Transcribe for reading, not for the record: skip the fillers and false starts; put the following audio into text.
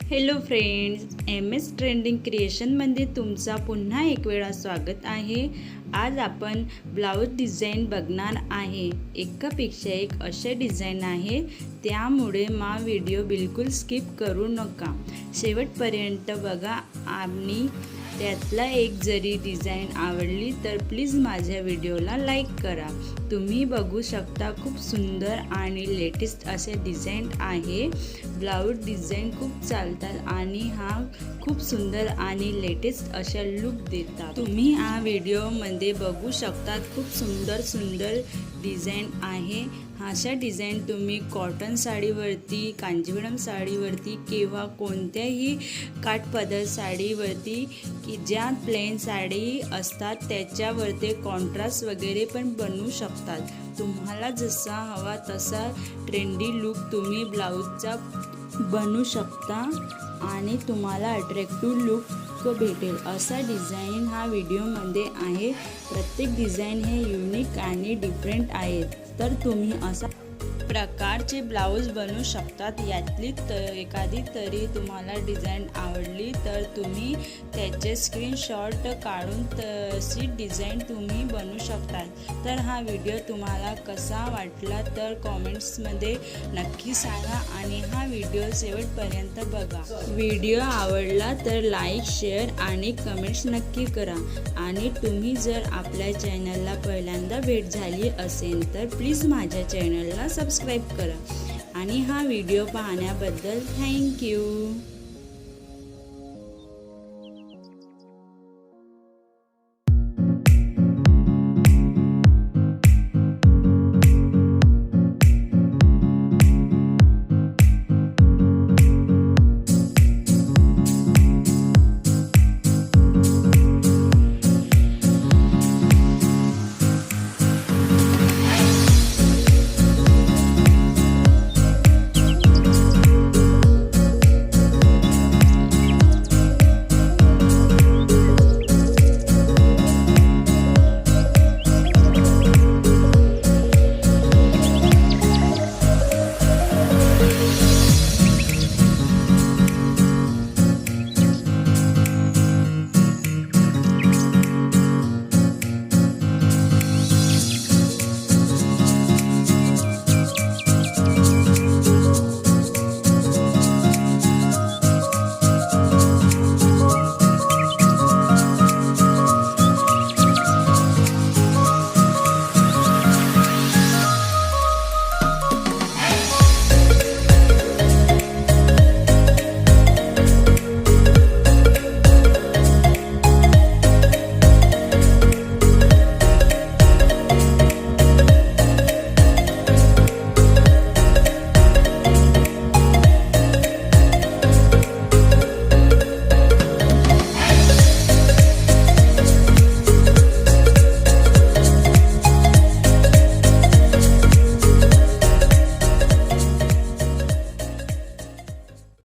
Hello friends, M S trending क्रिएशनमध्ये तुमचा पुन्हा एक वेळा स्वागत आहे। आज आपण ब्लाऊज डिझाईन बघणार आहे। एकापेक्षा एक असे डिझाईन आहे, त्यामुळे व्हिडिओ बिलकुल स्किप करू नका, शेवटपर्यंत बघा। आणि त्यातला एक जरी डिझाईन आवडली तर प्लीज माझ्या व्हिडिओला लाईक करा। तुम्ही बघू शकता, खूप सुंदर आणि लेटेस्ट असे डिझाईन आहे। ब्लाऊज डिझाईन खूप चालतात आणि हा खूप सुंदर आणि लेटेस्ट अशा लुक देतात। तुम्ही हा व्हिडिओमध्ये बघू शकता, खूप सुंदर सुंदर डिझाईन आहे। अशा डिझाईन तुम्ही कॉटन साडीवरती, कांजीवरम साडीवरती किंवा कोणत्याही काठपदर साडीवरती की ज्या प्लेन साडी असतात त्याच्यावरती कॉन्ट्रास्ट वगैरे पण बनवू शकतात। तुम्हाला जसा हवा तसा ट्रेंडी लुक तुम्ही ब्लाऊजचा बनवू शकता आणि तुम्हाला अट्रॅक्टिव्ह लुक भेटेल असा डिझाईन हा व्हिडिओमध्ये आहे। प्रत्येक डिझाईन हे युनिक आणि डिफरंट आहे, तर तुम्ही असा प्रकारचे ब्लाऊज बनवू शकतात। यातली एखादी तरी तुम्हाला डिझाईन आवडली तर तुम्ही त्याचे स्क्रीनशॉट काढून तशी डिझाईन तुम्ही बनवू शकतात। तर हा व्हिडिओ तुम्हाला कसा वाटला तर कॉमेंट्समध्ये नक्की सांगा आणि हा व्हिडिओ शेवटपर्यंत बघा। व्हिडिओ आवडला तर लाईक, शेअर आणि कमेंट्स नक्की करा। आणि तुम्ही जर आपल्या चॅनलला पहिल्यांदा भेट झाली असेल तर प्लीज माझ्या चॅनलला सबस्क्राईब करा। आणि हा व्हिडिओ पाहण्याबद्दल थँक्यू।